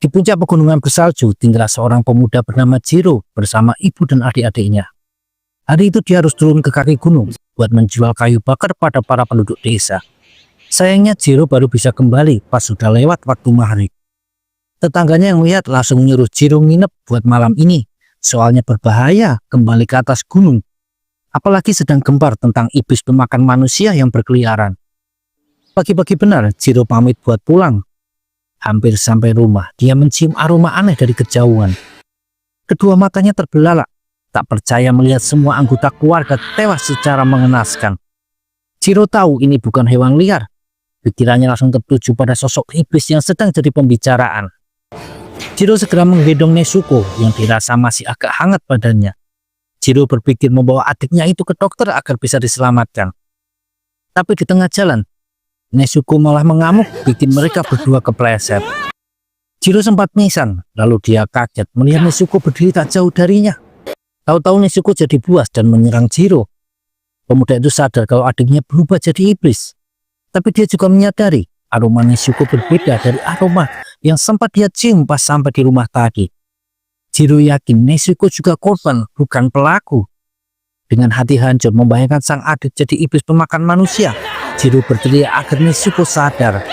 Di puncak pegunungan bersalju tinggal seorang pemuda bernama Jiro bersama ibu dan adik-adiknya. Hari itu dia harus turun ke kaki gunung buat menjual kayu bakar pada para penduduk desa. Sayangnya Jiro baru bisa kembali pas sudah lewat waktu maghrib. Tetangganya yang lihat langsung menyuruh Jiro nginep buat malam ini, soalnya berbahaya kembali ke atas gunung. Apalagi sedang gempar tentang iblis pemakan manusia yang berkeliaran. Pagi-pagi benar Jiro pamit buat pulang. Hampir sampai rumah, dia mencium aroma aneh dari kejauhan. Kedua matanya terbelalak, tak percaya melihat semua anggota keluarga tewas secara mengenaskan. Jiro tahu ini bukan hewan liar. Pikirannya langsung tertuju pada sosok iblis yang sedang jadi pembicaraan. Jiro segera menggendong Nezuko yang dirasa masih agak hangat badannya. Jiro berpikir membawa adiknya itu ke dokter agar bisa diselamatkan. Tapi di tengah jalan, Nezuko malah mengamuk bikin mereka berdua kepleset. Jiro sempat pingsan, lalu dia kaget melihat Nezuko berdiri tak jauh darinya. Tahu-tahu Nezuko jadi buas dan menyerang Jiro. Pemuda itu sadar kalau adiknya berubah jadi iblis. Tapi dia juga menyadari aroma Nezuko berbeda dari aroma yang sempat dia cium pas sampai di rumah tadi. Jiro yakin Nezuko juga korban, bukan pelaku. Dengan hati hancur membayangkan sang adik jadi iblis pemakan manusia, Jiro berteriak agar Nezuko sadar.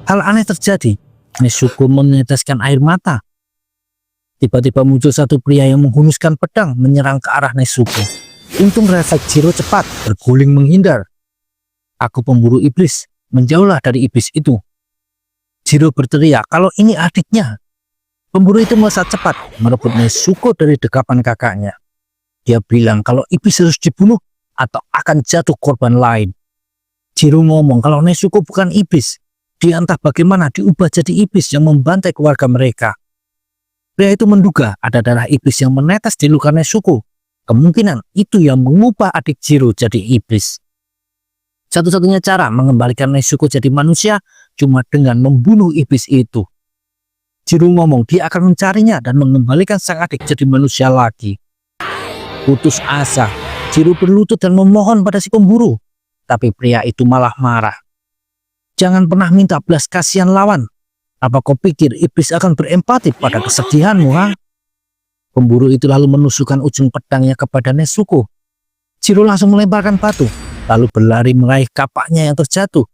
Hal aneh terjadi. Nezuko meneteskan air mata. Tiba-tiba muncul satu pria yang menghunuskan pedang menyerang ke arah Nezuko. Untung refleks Jiro cepat berguling menghindar. Aku pemburu iblis, menjauhlah dari iblis itu. Jiro berteriak kalau ini adiknya. Pemburu itu melesat cepat merebut Nezuko dari dekapan kakaknya. Dia bilang kalau iblis harus dibunuh atau akan jatuh korban lain. Jiro ngomong kalau Nezuko bukan iblis. Dia entah bagaimana diubah jadi iblis yang membantai keluarga mereka. Pria itu menduga ada darah iblis yang menetes di luka Nezuko. Kemungkinan itu yang mengubah adik Jiro jadi iblis. Satu-satunya cara mengembalikan Nezuko jadi manusia cuma dengan membunuh iblis itu. Jiro ngomong dia akan mencarinya dan mengembalikan sang adik jadi manusia lagi. Putus asa, Jiro berlutut dan memohon pada si pemburu. Tapi pria itu malah marah. Jangan pernah minta belas kasihan lawan. Apa kau pikir iblis akan berempati pada kesedihanmu, ha? Pemburu itu lalu menusukkan ujung pedangnya kepada Nezuko. Jiro langsung melemparkan batu, lalu berlari meraih kapaknya yang terjatuh.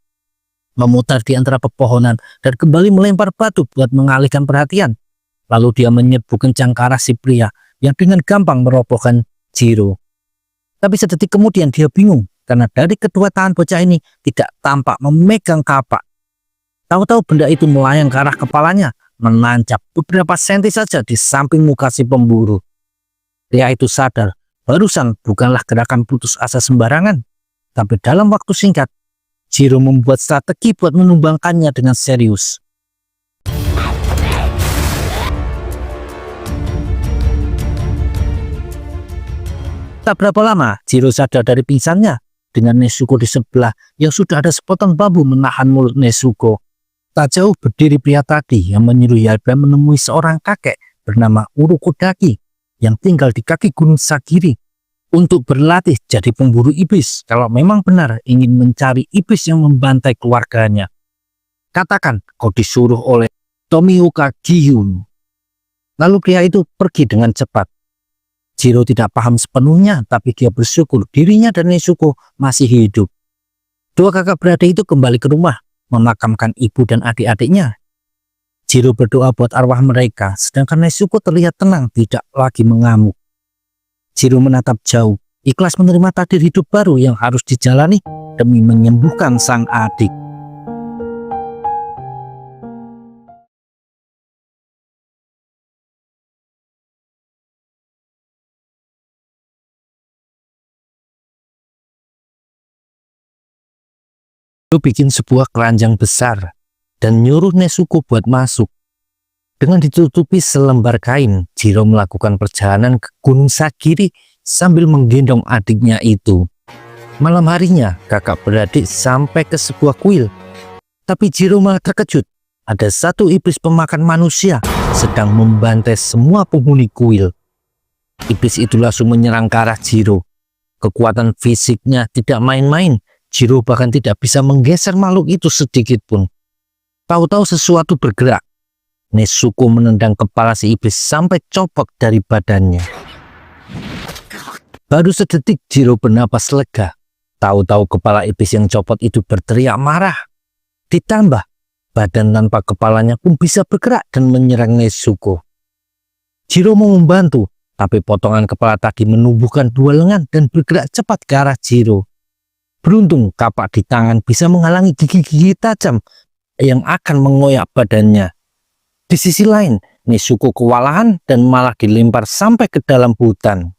Memutar di antara pepohonan dan kembali melempar batu buat mengalihkan perhatian. Lalu dia menyerbu kencang ke arah si pria yang dengan gampang merobohkan Jiro. Tapi sedetik kemudian dia bingung. Karena dari kedua tangan bocah ini tidak tampak memegang kapak. Tahu-tahu benda itu melayang ke arah kepalanya, menancap beberapa senti saja di samping muka si pemburu. Pria itu sadar, barusan bukanlah gerakan putus asa sembarangan. Tapi dalam waktu singkat, Jiro membuat strategi buat menumbangkannya dengan serius. Tak berapa lama, Jiro sadar dari pingsannya. Dengan Nezuko di sebelah yang sudah ada sepotong bambu menahan mulut Nezuko. Tak jauh berdiri pria tadi yang menyuruh Yalba menemui seorang kakek bernama Urokodaki yang tinggal di kaki gunung Sagiri untuk berlatih jadi pemburu iblis kalau memang benar ingin mencari iblis yang membantai keluarganya. Katakan kau disuruh oleh Tomioka Gyun. Lalu pria itu pergi dengan cepat. Jiro tidak paham sepenuhnya, tapi dia bersyukur dirinya dan Nezuko masih hidup. Dua kakak beradik itu kembali ke rumah, memakamkan ibu dan adik-adiknya. Jiro berdoa buat arwah mereka, sedangkan Nezuko terlihat tenang, tidak lagi mengamuk. Jiro menatap jauh, ikhlas menerima takdir hidup baru yang harus dijalani demi menyembuhkan sang adik. Bikin sebuah keranjang besar dan nyuruh Nezuko buat masuk. Dengan ditutupi selembar kain, Jiro melakukan perjalanan ke Gunung Sagiri sambil menggendong adiknya itu. Malam harinya, kakak beradik sampai ke sebuah kuil. Tapi Jiro malah terkejut. Ada satu iblis pemakan manusia sedang membantai semua penghuni kuil. Iblis itu langsung menyerang ke arah Jiro. Kekuatan fisiknya tidak main-main. Jiro bahkan tidak bisa menggeser makhluk itu sedikit pun. Tahu-tahu sesuatu bergerak. Nezuko menendang kepala si iblis sampai copot dari badannya. Baru sedetik Jiro bernapas lega. Tahu-tahu kepala iblis yang copot itu berteriak marah. Ditambah, badan tanpa kepalanya pun bisa bergerak dan menyerang Nezuko. Jiro mau membantu, tapi potongan kepala tadi menumbuhkan 2 lengan dan bergerak cepat ke arah Jiro. Beruntung kapak di tangan bisa menghalangi gigi-gigi tajam yang akan mengoyak badannya. Di sisi lain, Nezuko kewalahan dan malah dilempar sampai ke dalam hutan.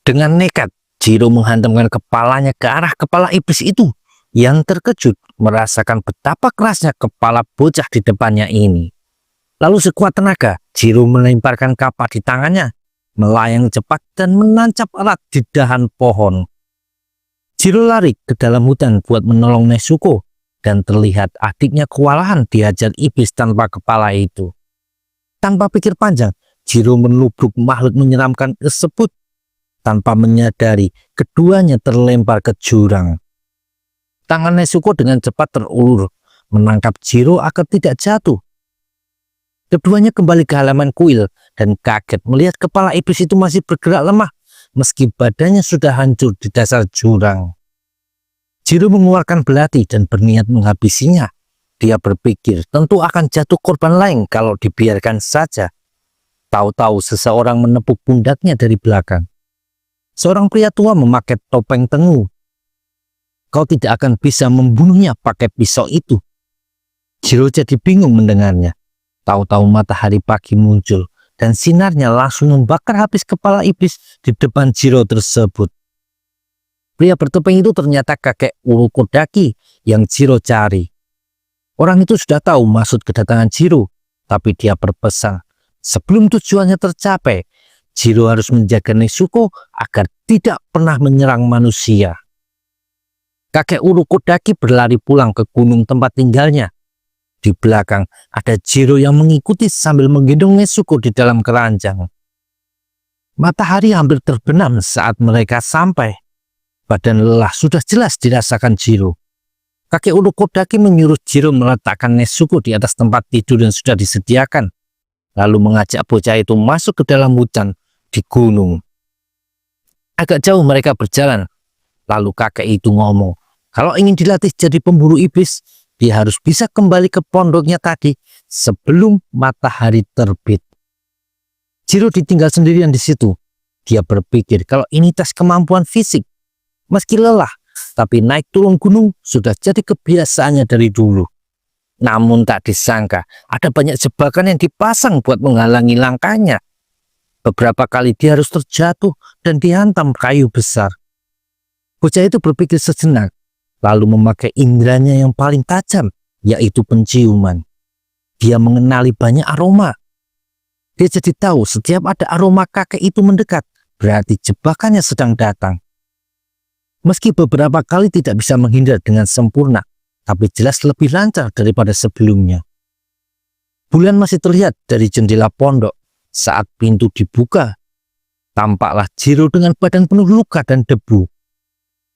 Dengan nekat, Jiro menghantamkan kepalanya ke arah kepala iblis itu yang terkejut merasakan betapa kerasnya kepala bocah di depannya ini. Lalu sekuat tenaga, Jiro melemparkan kapak di tangannya, melayang cepat dan menancap erat di dahan pohon. Jiro lari ke dalam hutan buat menolong Nezuko, dan terlihat adiknya kewalahan dihajar iblis tanpa kepala itu. Tanpa pikir panjang, Jiro menubruk makhluk menyeramkan tersebut. Tanpa menyadari, keduanya terlempar ke jurang. Tangan Nezuko dengan cepat terulur, menangkap Jiro agar tidak jatuh. Keduanya kembali ke halaman kuil dan kaget melihat kepala iblis itu masih bergerak lemah, meski badannya sudah hancur di dasar jurang. Jiro mengeluarkan belati dan berniat menghabisinya. Dia berpikir tentu akan jatuh korban lain kalau dibiarkan saja. Tahu-tahu seseorang menepuk pundaknya dari belakang. Seorang pria tua memakai topeng tengu. Kau tidak akan bisa membunuhnya pakai pisau itu. Jiro jadi bingung mendengarnya. Tahu-tahu matahari pagi muncul dan sinarnya langsung membakar habis kepala iblis di depan Jiro tersebut. Pria bertopeng itu ternyata kakek Urokodaki yang Jiro cari. Orang itu sudah tahu maksud kedatangan Jiro, tapi dia berpesan sebelum tujuannya tercapai, Jiro harus menjaga Nezuko agar tidak pernah menyerang manusia. Kakek Urokodaki berlari pulang ke gunung tempat tinggalnya. Di belakang ada Jiro yang mengikuti sambil menggendong Nezuko di dalam keranjang. Matahari hampir terbenam saat mereka sampai. Badan lelah sudah jelas dirasakan Jiro. Kakek Urokodaki menyuruh Jiro meletakkan Nezuko di atas tempat tidur yang sudah disediakan, lalu mengajak bocah itu masuk ke dalam hutan di gunung. Agak jauh mereka berjalan, lalu kakek itu ngomong, kalau ingin dilatih jadi pemburu iblis, dia harus bisa kembali ke pondoknya tadi sebelum matahari terbit. Jiro ditinggal sendirian di situ. Dia berpikir kalau ini tes kemampuan fisik. Meski lelah, tapi naik turun gunung sudah jadi kebiasaannya dari dulu. Namun tak disangka, ada banyak jebakan yang dipasang buat menghalangi langkahnya. Beberapa kali dia harus terjatuh dan dihantam kayu besar. Bocah itu berpikir sejenak, lalu memakai inderanya yang paling tajam, yaitu penciuman. Dia mengenali banyak aroma. Dia jadi tahu setiap ada aroma kakek itu mendekat, berarti jebakannya sedang datang. Meski beberapa kali tidak bisa menghindar dengan sempurna, tapi jelas lebih lancar daripada sebelumnya. Bulan masih terlihat dari jendela pondok. Saat pintu dibuka, tampaklah Jiro dengan badan penuh luka dan debu.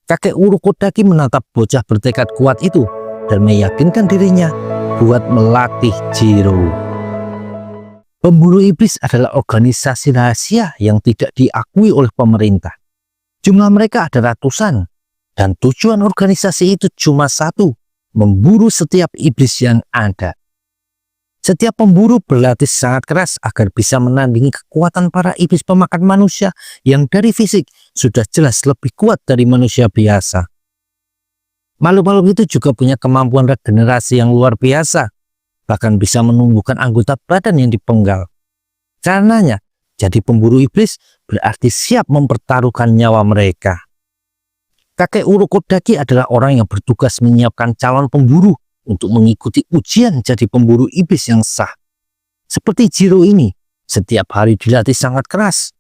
Kakek Urokodaki menatap bocah bertekad kuat itu dan meyakinkan dirinya buat melatih Jiro. Pemburu iblis adalah organisasi rahasia yang tidak diakui oleh pemerintah. Jumlah mereka ada ratusan, dan tujuan organisasi itu cuma satu, memburu setiap iblis yang ada. Setiap pemburu berlatih sangat keras agar bisa menandingi kekuatan para iblis pemakan manusia yang dari fisik sudah jelas lebih kuat dari manusia biasa. Makhluk-makhluk itu juga punya kemampuan regenerasi yang luar biasa, bahkan bisa menumbuhkan anggota badan yang dipenggal. Karenanya, jadi pemburu iblis berarti siap mempertaruhkan nyawa mereka. Kakek Urokodaki adalah orang yang bertugas menyiapkan calon pemburu untuk mengikuti ujian jadi pemburu iblis yang sah. Seperti Jiro ini, setiap hari dilatih sangat keras.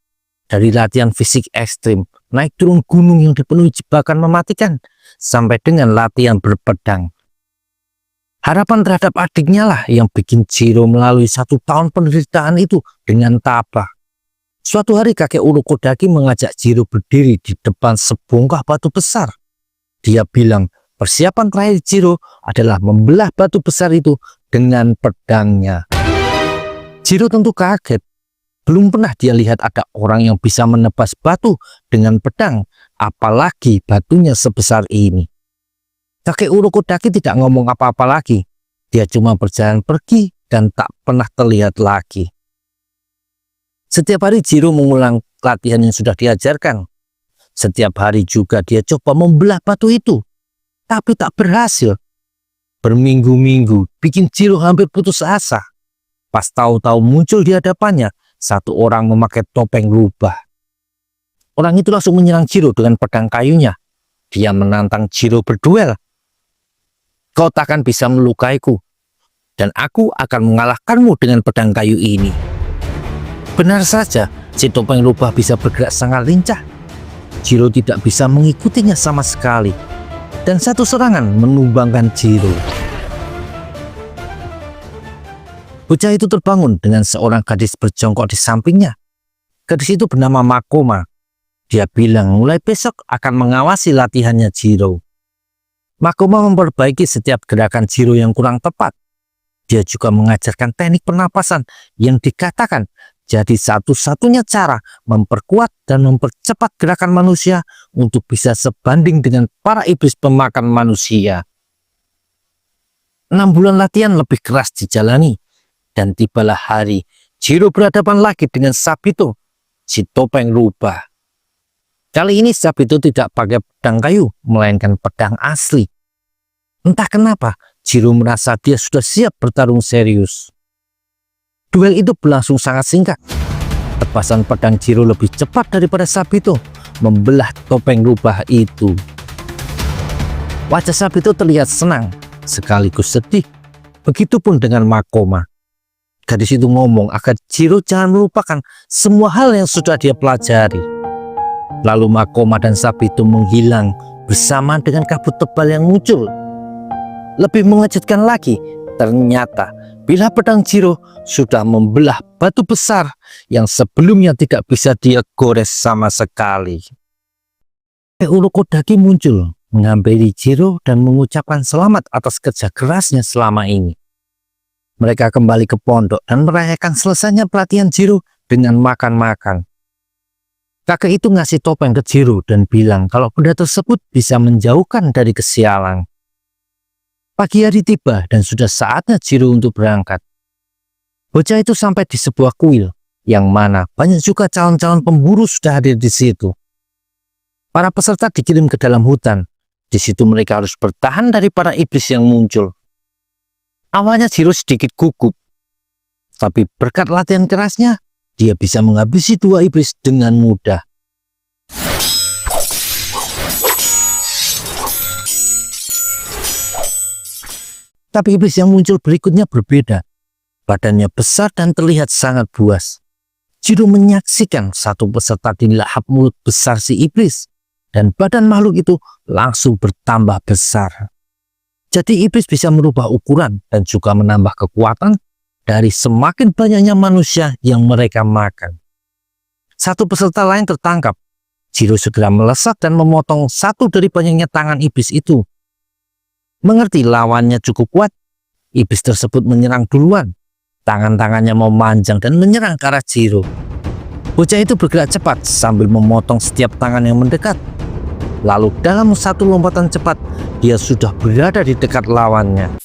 Dari latihan fisik ekstrim, naik turun gunung yang dipenuhi jebakan mematikan, sampai dengan latihan berpedang. Harapan terhadap adiknya lah yang bikin Jiro melalui 1 tahun penderitaan itu dengan tabah. Suatu hari kakek Urokodaki mengajak Jiro berdiri di depan sebongkah batu besar. Dia bilang persiapan terakhir Jiro adalah membelah batu besar itu dengan pedangnya. Jiro tentu kaget. Belum pernah dia lihat ada orang yang bisa menebas batu dengan pedang, apalagi batunya sebesar ini. Kakek Urokodaki tidak ngomong apa-apa lagi. Dia cuma berjalan pergi dan tak pernah terlihat lagi. Setiap hari Jiro mengulang latihan yang sudah diajarkan. Setiap hari juga dia coba membelah batu itu, tapi tak berhasil. Berminggu-minggu bikin Jiro hampir putus asa. Pas tahu-tahu muncul di hadapannya satu orang memakai topeng rubah. Orang itu langsung menyerang Jiro dengan pedang kayunya. Dia menantang Jiro berduel. Kau takkan bisa melukaiku, dan aku akan mengalahkanmu dengan pedang kayu ini. Benar saja, si topeng rubah bisa bergerak sangat lincah. Jiro tidak bisa mengikutinya sama sekali, dan satu serangan menumbangkan Jiro. Bocah itu terbangun dengan seorang gadis berjongkok di sampingnya. Gadis itu bernama Makoma. Dia bilang mulai besok akan mengawasi latihannya Jiro. Makoma memperbaiki setiap gerakan Jiro yang kurang tepat. Dia juga mengajarkan teknik pernapasan yang dikatakan jadi satu-satunya cara memperkuat dan mempercepat gerakan manusia untuk bisa sebanding dengan para iblis pemakan manusia. 6 bulan latihan lebih keras dijalani. Dan tibalah hari, Jiro berhadapan lagi dengan Sabito, si topeng rubah. Kali ini Sabito tidak pakai pedang kayu, melainkan pedang asli. Entah kenapa, Jiro merasa dia sudah siap bertarung serius. Duel itu berlangsung sangat singkat. Tebasan pedang Jiro lebih cepat daripada Sabito membelah topeng rubah itu. Wajah Sabito terlihat senang, sekaligus sedih. Begitupun dengan Makoma. Gadis itu ngomong agar Jiro jangan melupakan semua hal yang sudah dia pelajari. Lalu Makoma dan Sabito menghilang bersamaan dengan kabut tebal yang muncul. Lebih mengejutkan lagi, ternyata bila pedang Jiro sudah membelah batu besar yang sebelumnya tidak bisa dia gores sama sekali. Urokodaki muncul, menghampiri Jiro dan mengucapkan selamat atas kerja kerasnya selama ini. Mereka kembali ke pondok dan merayakan selesainya pelatihan Jiro dengan makan-makan. Kakek itu ngasih topeng ke Jiro dan bilang kalau benda tersebut bisa menjauhkan dari kesialan. Pagi hari tiba dan sudah saatnya Jiro untuk berangkat. Bocah itu sampai di sebuah kuil, yang mana banyak juga calon-calon pemburu sudah hadir di situ. Para peserta dikirim ke dalam hutan. Di situ mereka harus bertahan dari para iblis yang muncul. Awalnya Jiro sedikit gugup, tapi berkat latihan kerasnya, dia bisa menghabisi 2 iblis dengan mudah. Tapi iblis yang muncul berikutnya berbeda. Badannya besar dan terlihat sangat buas. Jiro menyaksikan satu peserta dilahap mulut besar si iblis, dan badan makhluk itu langsung bertambah besar. Jadi iblis bisa merubah ukuran dan juga menambah kekuatan dari semakin banyaknya manusia yang mereka makan. Satu peserta lain tertangkap. Jiro segera melesat dan memotong satu dari banyaknya tangan iblis itu. Mengerti lawannya cukup kuat, iblis tersebut menyerang duluan. Tangan-tangannya memanjang dan menyerang ke arah Jiro. Bocah itu bergerak cepat sambil memotong setiap tangan yang mendekat. Lalu dalam satu lompatan cepat, dia sudah berada di dekat lawannya.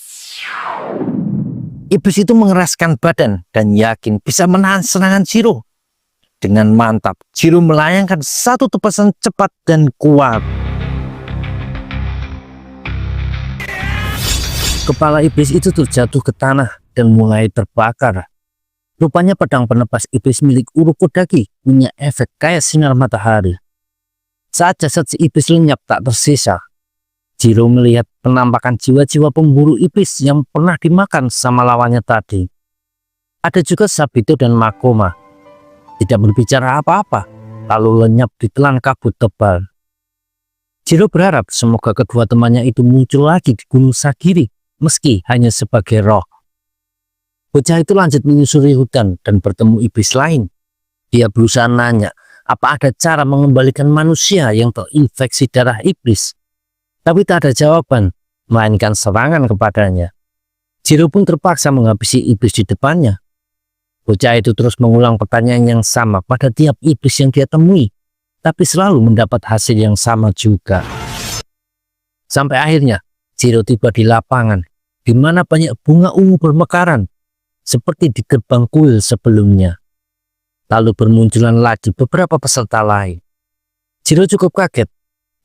Iblis itu mengeraskan badan dan yakin bisa menahan serangan Jiro. Dengan mantap, Jiro melayangkan satu tebasan cepat dan kuat. Kepala iblis itu terjatuh ke tanah dan mulai terbakar. Rupanya pedang penebas iblis milik Urokodaki punya efek kayak sinar matahari. Saat jasad si iblis lenyap tak tersisa, Jiro melihat penampakan jiwa-jiwa pemburu iblis yang pernah dimakan sama lawannya tadi. Ada juga Sabito dan Makoma. Tidak berbicara apa-apa, lalu lenyap ditelan kabut tebal. Jiro berharap semoga kedua temannya itu muncul lagi di Gunung Sagiri, meski hanya sebagai roh. Bocah itu lanjut menyusuri hutan dan bertemu iblis lain. Dia berusaha nanya, apa ada cara mengembalikan manusia yang terinfeksi darah iblis? Tapi tak ada jawaban, melainkan serangan kepadanya. Jiro pun terpaksa menghabisi iblis di depannya. Bocah itu terus mengulang pertanyaan yang sama pada tiap iblis yang dia temui, tapi selalu mendapat hasil yang sama juga. Sampai akhirnya Jiro tiba di lapangan di mana banyak bunga ungu bermekaran seperti di gerbang kuil sebelumnya. Lalu bermunculan lagi beberapa peserta lain. Jiro cukup kaget,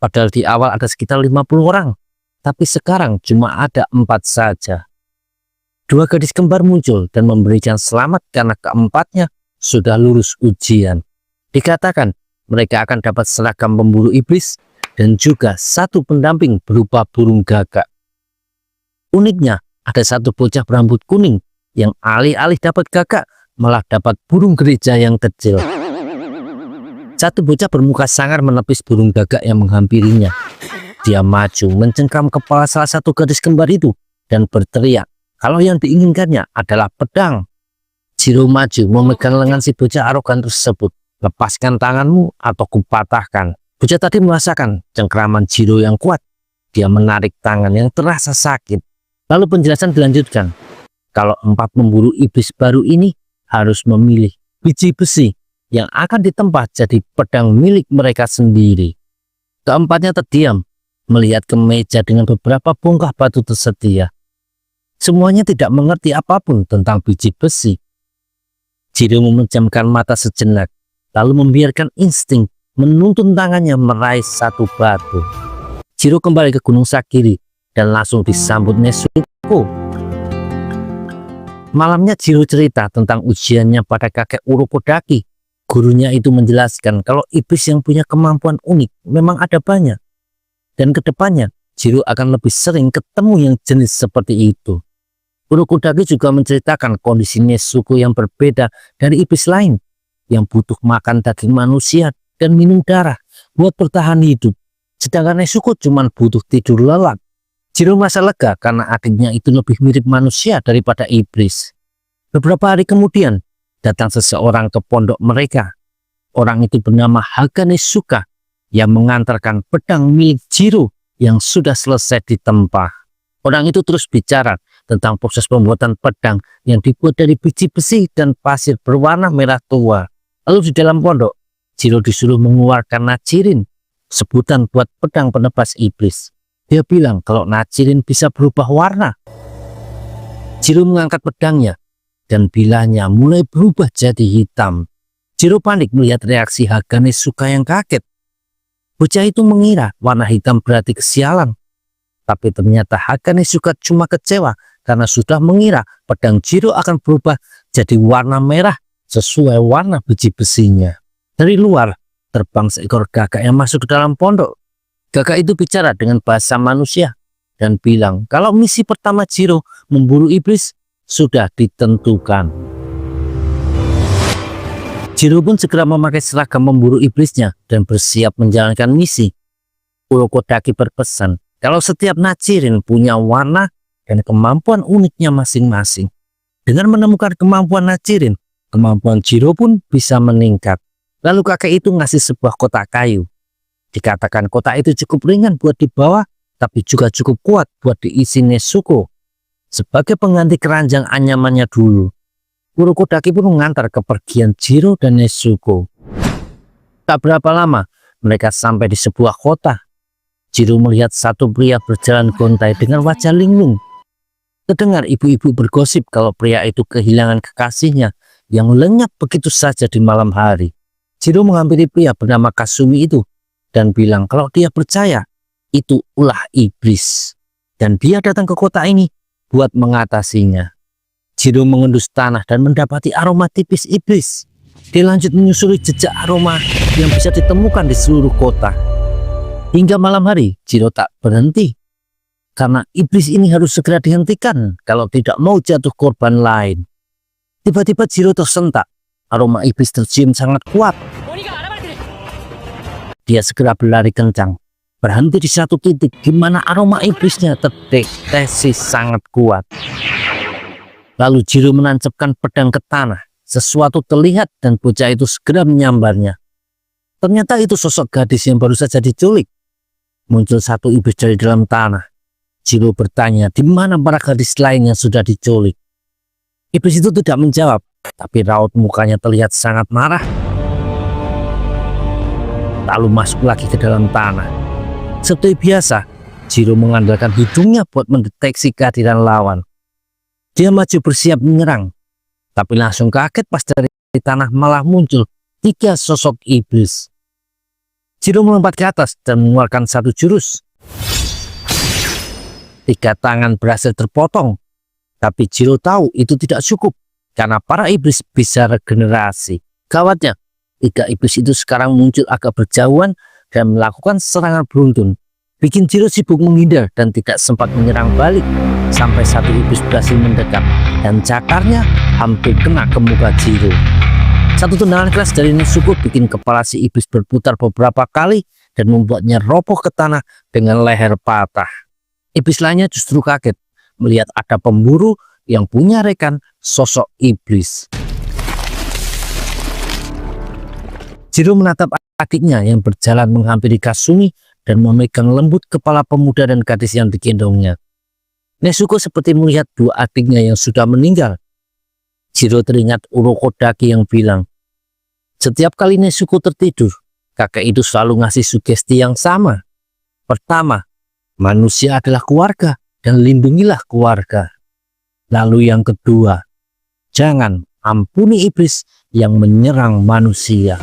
padahal di awal ada sekitar 50 orang, tapi sekarang cuma ada 4 saja. 2 gadis kembar muncul dan memberikan selamat karena keempatnya sudah lulus ujian. Dikatakan mereka akan dapat seragam pemburu iblis dan juga 1 pendamping berupa burung gagak. Uniknya, ada 1 bocah berambut kuning yang alih-alih dapat gagak malah dapat burung gereja yang kecil. 1 bocah bermuka sangar menepis burung gagak yang menghampirinya. Dia maju mencengkram kepala salah 1 gadis kembar itu dan berteriak kalau yang diinginkannya adalah pedang. Jiro maju memegang lengan si bocah arogan tersebut. Lepaskan tanganmu atau kupatahkan. Bocah tadi merasakan cengkraman Jiro yang kuat. Dia menarik tangan yang terasa sakit. Lalu penjelasan dilanjutkan. Kalau 4 pemburu iblis baru ini harus memilih biji besi yang akan ditempa jadi pedang milik mereka sendiri. Keempatnya terdiam melihat ke meja dengan beberapa bongkah batu tersedia. Semuanya tidak mengerti apapun tentang biji besi. Jiro memejamkan mata sejenak, lalu membiarkan insting menuntun tangannya meraih 1 batu. Jiro kembali ke Gunung Sagiri dan langsung disambut Nezuko. Malamnya Jiro cerita tentang ujiannya pada kakek Urokodaki. Gurunya itu menjelaskan kalau iblis yang punya kemampuan unik memang ada banyak. Dan kedepannya Jiro akan lebih sering ketemu yang jenis seperti itu. Urokodaki juga menceritakan kondisi Nezuko yang berbeda dari iblis lain yang butuh makan daging manusia dan minum darah buat bertahan hidup. Sedangkan Nezuko cuma butuh tidur lelap. Jiro merasa lega karena adiknya itu lebih mirip manusia daripada iblis. Beberapa hari kemudian, datang seseorang ke pondok mereka. Orang itu bernama Haga Nezuka yang mengantarkan pedang milik Jiro yang sudah selesai ditempa. Orang itu terus bicara tentang proses pembuatan pedang yang dibuat dari biji besi dan pasir berwarna merah tua. Lalu di dalam pondok, Jiro disuruh mengeluarkan najirin, sebutan buat pedang penebas iblis. Dia bilang kalau najirin bisa berubah warna. Jiro mengangkat pedangnya dan bilanya mulai berubah jadi hitam. Jiro panik melihat reaksi Haga Nezuka yang kaget. Bocah itu mengira warna hitam berarti kesialan. Tapi ternyata Haga Nezuka cuma kecewa karena sudah mengira pedang Jiro akan berubah jadi warna merah sesuai warna biji besinya. Dari luar terbang seekor gagak yang masuk ke dalam pondok. Gagak itu bicara dengan bahasa manusia dan bilang kalau misi pertama Jiro memburu iblis sudah ditentukan. Jiro pun segera memakai seragam memburu iblisnya dan bersiap menjalankan misi. Urokodaki berpesan kalau setiap najirin punya warna dan kemampuan uniknya masing-masing. Dengan menemukan kemampuan najirin, kemampuan Jiro pun bisa meningkat. Lalu kakek itu ngasih sebuah kotak kayu. Dikatakan kotak itu cukup ringan buat dibawa, tapi juga cukup kuat buat diisi Nezuko. Sebagai pengganti keranjang anyamannya dulu. Urokodaki pun mengantar kepergian Jiro dan Nezuko. Tak berapa lama, mereka sampai di sebuah kota. Jiro melihat 1 pria berjalan gontai dengan wajah linglung. Terdengar ibu-ibu bergosip kalau pria itu kehilangan kekasihnya yang lenyap begitu saja di malam hari. Jiro menghampiri pria bernama Kasumi itu dan bilang kalau dia percaya itu ulah iblis dan dia datang ke kota ini buat mengatasinya. Jiro mengendus tanah dan mendapati aroma tipis iblis. Dia lanjut menyusuri jejak aroma yang bisa ditemukan di seluruh kota. Hingga malam hari Jiro tak berhenti karena iblis ini harus segera dihentikan kalau tidak mau jatuh korban lain. Tiba-tiba Jiro tersentak. Aroma iblis tercium sangat kuat. Dia segera berlari kencang, berhenti di satu titik di mana aroma iblisnya terdeteksi sangat kuat. Lalu Jiro menancapkan pedang ke tanah. Sesuatu terlihat dan bocah itu segera menyambarnya. Ternyata itu sosok gadis yang baru saja diculik. Muncul 1 iblis dari dalam tanah. Jiro bertanya di mana para gadis lain yang sudah diculik. Iblis itu tidak menjawab tapi raut mukanya terlihat sangat marah. Lalu masuk lagi ke dalam tanah. Seperti biasa, Jiro mengandalkan hidungnya buat mendeteksi kehadiran lawan. Dia maju bersiap menyerang, tapi langsung kaget pas dari tanah malah muncul 3 sosok iblis. Jiro melompat ke atas dan mengeluarkan satu jurus. 3 tangan berhasil terpotong, tapi Jiro tahu itu tidak cukup karena para iblis bisa regenerasi. Gawatnya, 3 iblis itu sekarang muncul agak berjauhan dan melakukan serangan beruntun, bikin Jiro sibuk menghindar dan tidak sempat menyerang balik sampai satu iblis berhasil mendekat dan cakarnya hampir kena ke muka Jiro. Satu tendangan keras dari Nezuko bikin kepala si iblis berputar beberapa kali dan membuatnya roboh ke tanah dengan leher patah. Iblis lainnya justru kaget melihat ada pemburu yang punya rekan sosok iblis. Jiro menatap adiknya yang berjalan menghampiri Kasumi dan memegang lembut kepala pemuda dan gadis yang digendongnya. Nezuko seperti melihat 2 adiknya yang sudah meninggal. Jiro teringat Urokodaki yang bilang, setiap kali Nezuko tertidur, kakek itu selalu ngasih sugesti yang sama. Pertama, manusia adalah keluarga dan lindungilah keluarga. Lalu yang kedua, jangan ampuni iblis yang menyerang manusia.